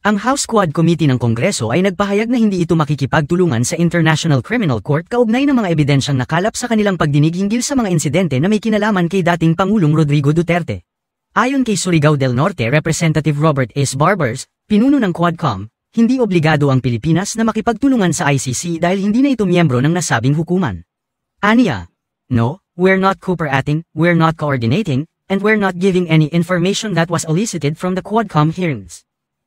Ang House Quad Committee ng Kongreso ay nagpahayag na hindi ito makikipagtulungan sa International Criminal Court kaugnay ng mga ebidensyang nakalap sa kanilang pagdinig hinggil sa mga insidente na may kinalaman kay dating Pangulong Rodrigo Duterte. Ayon kay Surigao del Norte Representative Robert S. Barbers, pinuno ng Quadcom, hindi obligado ang Pilipinas na makipagtulungan sa ICC dahil hindi na ito miyembro ng nasabing hukuman. Aniya, "No, we're not cooperating, we're not coordinating, and we're not giving any information that was elicited from the Quadcom hearings.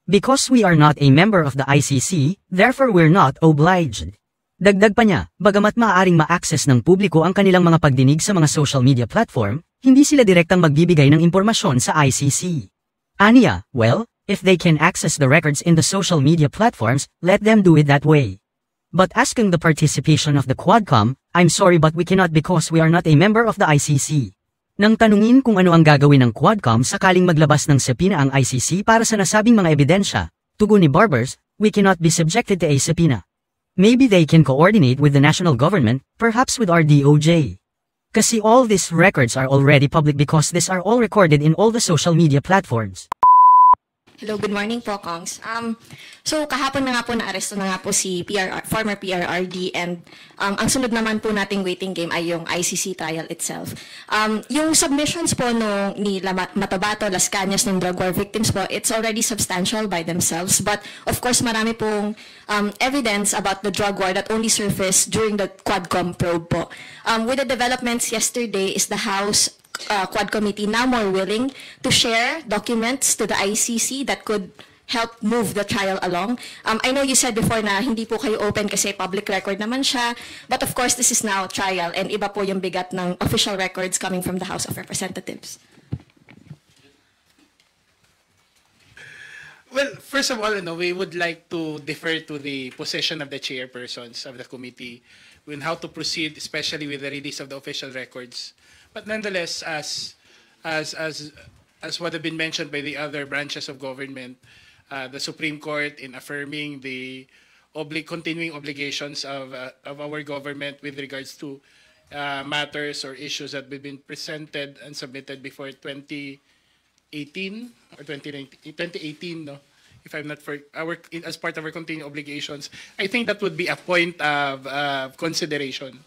Because we are not a member of the ICC, therefore we're not obliged." Dagdag pa niya, bagamat maaaring ma-access ng publiko ang kanilang mga pagdinig sa mga social media platform, hindi sila direktang magbibigay ng impormasyon sa ICC. Aniya, well, if they can access the records in the social media platforms, let them do it that way. But asking the participation of the Quadcom, I'm sorry but we cannot because we are not a member of the ICC. Nang tanungin kung ano ang gagawin ng Quadcom sakaling maglabas ng subpoena ang ICC para sa nasabing mga ebidensya, tugon ni Barbers, "We cannot be subjected to a subpoena. Maybe they can coordinate with the national government, perhaps with our DOJ. Kasi all these records are already public because these are all recorded in all the social media platforms." Hello, good morning po, Kongs. So kahapon na nga po na-aresto na nga po si former PRRD and ang sunod naman po nating waiting game ay yung ICC trial itself. Yung submissions po ni Matabato, Las Cañas ng drug war victims po, it's already substantial by themselves. But of course, marami pong evidence about the drug war that only surfaced during the Quadcom probe po. With the developments yesterday is the House Quad Committee now more willing to share documents to the ICC that could help move the trial along. I know you said before na hindi po kayo open kasi public record naman siya, but of course this is now trial and iba po yung bigat ng official records coming from the House of Representatives. Well, first of all, we would like to defer to the position of the chairpersons of the committee on how to proceed, especially with the release of the official records. But nonetheless, as what have been mentioned by the other branches of government, the Supreme Court in affirming the continuing obligations of our government with regards to matters or issues that have been presented and submitted before 2018 or 2018, no? If I'm not as part of our continuing obligations, I think that would be a point of consideration.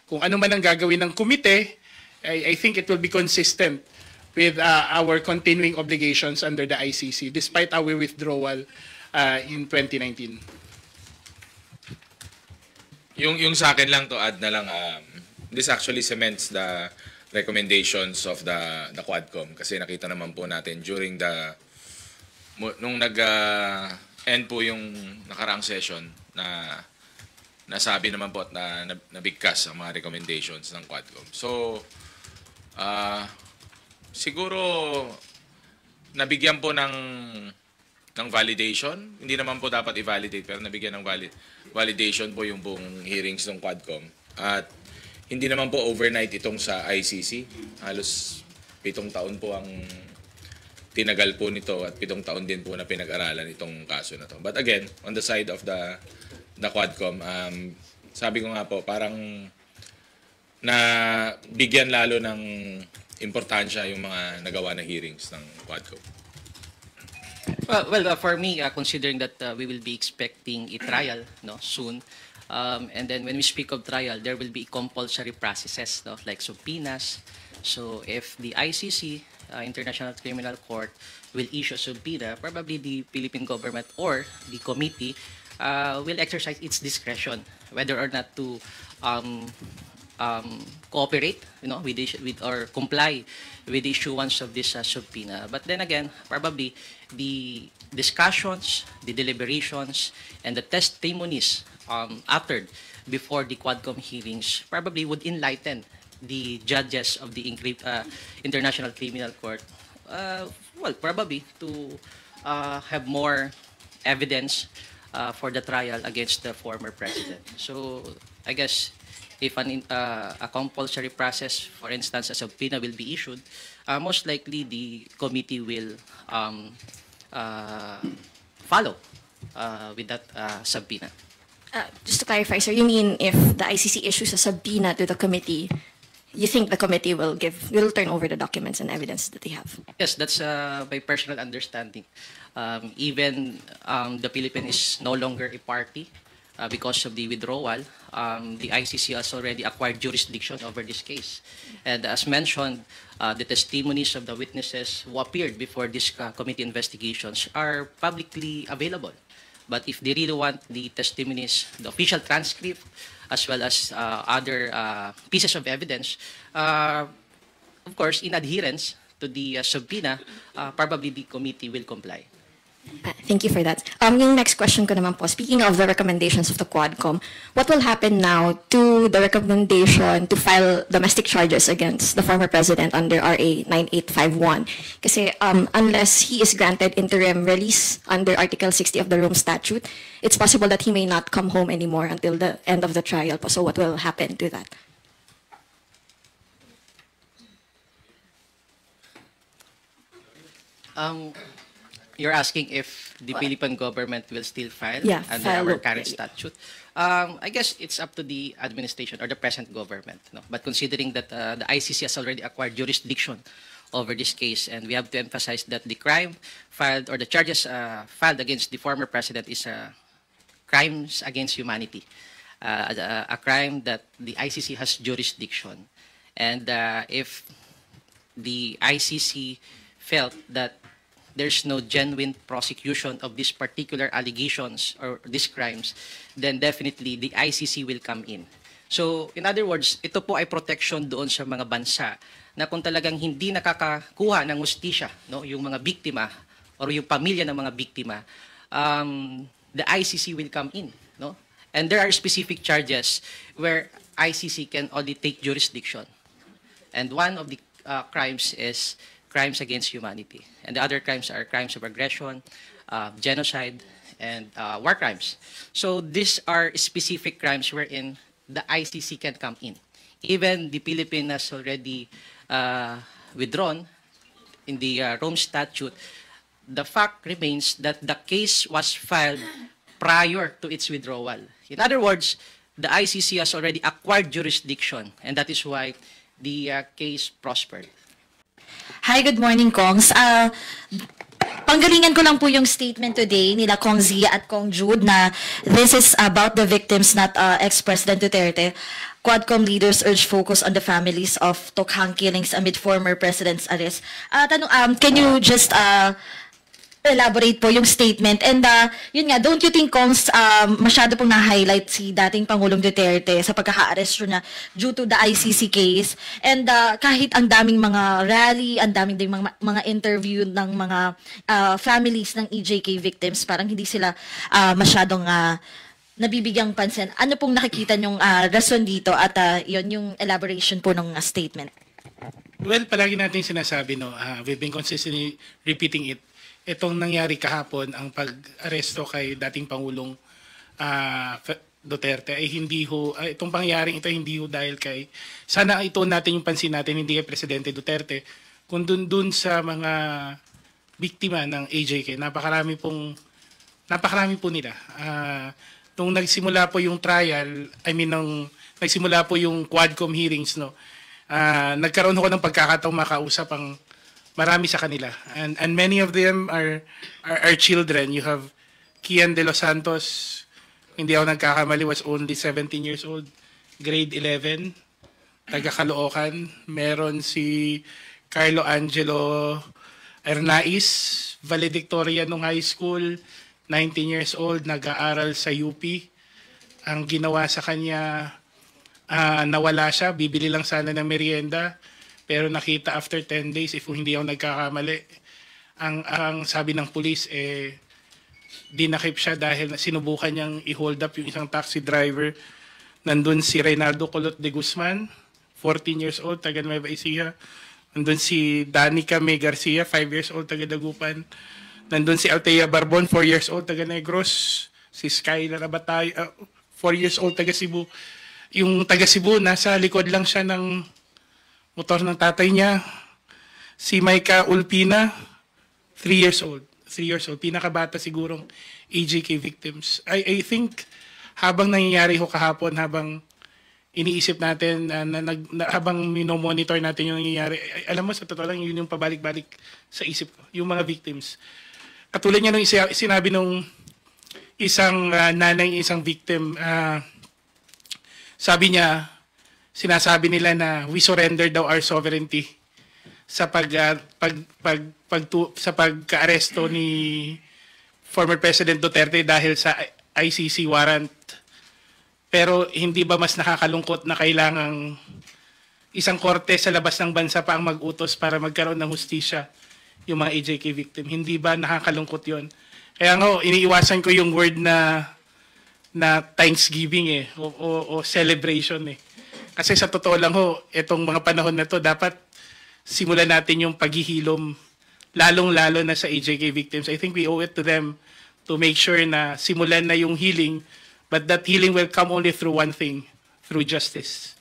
Kung ano man ang gagawin ng komite, I think it will be consistent with our continuing obligations under the ICC, despite our withdrawal in 2019. Yung sa akin lang to add na lang, this actually cements the recommendations of the Quadcom kasi nakita naman po natin during nung nag-end po yung nakaraang session na nasabi naman po at nabigkas ang mga recommendations ng Quadcom. So, siguro nabigyan po ng validation. Hindi naman po dapat i-validate pero nabigyan ng validation po yung buong hearings ng Quadcom. At hindi naman po overnight itong sa ICC. Halos 7 taon po ang tinagal po nito at 7 taon din po na pinag-aralan itong kaso na to. But again, on the side of the Quadcom, sabi ko nga po, parang na bigyan lalo ng importansya yung mga nagawa na hearings ng Quadcom. Well, for me, considering that we will be expecting a trial soon, and then when we speak of trial, there will be compulsory processes like subpoenas. So if the ICC, International Criminal Court, will issue a subpoena, probably the Philippine government or the committee will exercise its discretion whether or not to cooperate, with or comply with the issuance of this subpoena. But then again, probably the discussions, the deliberations, and the testimonies uttered before the Quadcom hearings probably would enlighten the judges of the International Criminal Court, probably to have more evidence for the trial against the former president. So I guess if a compulsory process, for instance, a subpoena will be issued, most likely the committee will follow with that subpoena. Just to clarify, sir, you mean if the ICC issues a subpoena to the committee, you think the committee will turn over the documents and evidence that they have? Yes, that's my personal understanding. Even the Philippines is no longer a party because of the withdrawal. The ICC has already acquired jurisdiction over this case. And as mentioned, the testimonies of the witnesses who appeared before this committee investigations are publicly available. But if they really want the testimonies, the official transcript, as well as other pieces of evidence, of course, in adherence to the subpoena, probably the committee will comply. Thank you for that. Yung next question ko naman po, speaking of the recommendations of the Quadcom, what will happen now to the recommendation to file domestic charges against the former president under RA 9851? Kasi unless he is granted interim release under Article 60 of the Rome Statute, it's possible that he may not come home anymore until the end of the trial po. So what will happen to that? You're asking if the Philippine government will still file under file our current statute. I guess it's up to the administration or the present government. No? But considering that the ICC has already acquired jurisdiction over this case, and we have to emphasize that the crime filed or the charges filed against the former president is crimes against humanity, a crime that the ICC has jurisdiction. And if the ICC felt that there's no genuine prosecution of these particular allegations or these crimes, then definitely the ICC will come in. So, in other words, ito po ay protection doon sa mga bansa na kung talagang hindi nakakakuha ng hustisya, no, yung mga biktima or yung pamilya ng mga biktima, the ICC will come in. No? And there are specific charges where ICC can only take jurisdiction. And one of the crimes is crimes against humanity. And the other crimes are crimes of aggression, genocide, and war crimes. So these are specific crimes wherein the ICC can come in. Even the Philippines has already withdrawn in the Rome Statute. The fact remains that the case was filed prior to its withdrawal. In other words, the ICC has already acquired jurisdiction, and that is why the case prospered. Hi, good morning, Kongs. Panggalingan ko lang po yung statement today nila Kong Zia at Kong Jude na this is about the victims, not ex-President Duterte. Quadcom leaders urge focus on the families of Tokhang killings amid former president's arrest. Can you just elaborate po yung statement? And yun nga, don't you think, Kongs, masyado pong na-highlight si dating Pangulong Duterte sa pagkaka-arresto na due to the ICC case? And kahit ang daming mga rally, ang daming ding mga interview ng mga families ng EJK victims, parang hindi sila masyadong nabibigyang pansin. Ano pong nakikita nyong rason dito at yun yung elaboration po ng statement? Well, palagi natin sinasabi, no, we've been consistently repeating it. Itong nangyari kahapon, ang pag-aresto kay dating Pangulong Duterte ay hindi ho, itong pangyayaring ito hindi ho dahil kay, sana ito natin yung pansin natin, hindi kay Presidente Duterte, kung dun sa mga biktima ng AJK, napakarami po nila. Nung nagsimula po yung trial, nagsimula po yung Quadcom hearings, no, nagkaroon ako ng pagkakataong makausap ang marami sa kanila. And many of them are children. You have Kian de los Santos, hindi ako nagkakamali, was only 17 years old. Grade 11, taga Caloocan. Meron si Carlo Angelo Ernais, valedictorian ng high school, 19 years old, nag-aaral sa UP. Ang ginawa sa kanya, nawala siya, bibili lang sana ng merienda. Pero nakita after 10 days, if hindi ako nagkakamali, ang sabi ng pulis, dinakip siya dahil sinubukan niyang i-hold up yung isang taxi driver. Nandun si Reynaldo Colot de Guzman, 14 years old, taga Nueva Ecija. Nandun si Danica May Garcia, 5 years old, taga Dagupan. Nandun si Althea Barbon, 4 years old, taga Negros. Si Skylar Abatay, 4 years old, taga Cebu. Yung taga Cebu, nasa likod lang siya ng motor ng tatay niya. Si Maika Ulpina, 3 years old. 3 years old. Pinakabata sigurong AJK victims. I think habang nangyayari ho kahapon, habang iniisip natin habang minomonitor natin yung nangyayari. Alam mo, sa totoo lang, yun yung pabalik-balik sa isip ko, yung mga victims. Katulad niya nung sinabi nung isang nanay, isang victim, sabi niya, sinasabi nila na we surrender daw our sovereignty sa sa pagka-aresto ni former President Duterte dahil sa ICC warrant. Pero hindi ba mas nakakalungkot na kailangang isang korte sa labas ng bansa pa ang mag-utos para magkaroon ng hustisya yung mga AJK victim? Hindi ba nakakalungkot yon? Kaya nga, iniiwasan ko yung word na Thanksgiving o celebration Kasi sa totoo lang itong mga panahon na to, dapat simulan natin yung paghihilom, lalong-lalo na sa AJK victims. I think we owe it to them to make sure na simulan na yung healing. But that healing will come only through one thing, through justice.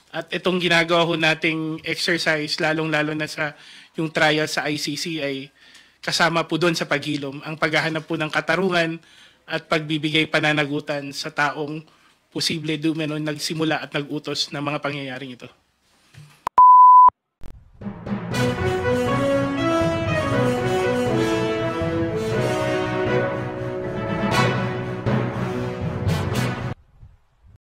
At itong ginagawa nating exercise, lalong-lalo na sa yung trial sa ICC ay kasama po doon sa paghilom, ang paghahanap po ng katarungan at pagbibigay pananagutan sa taong posible dumeno nagsimula at nag-utos ng mga pangyayaring ito.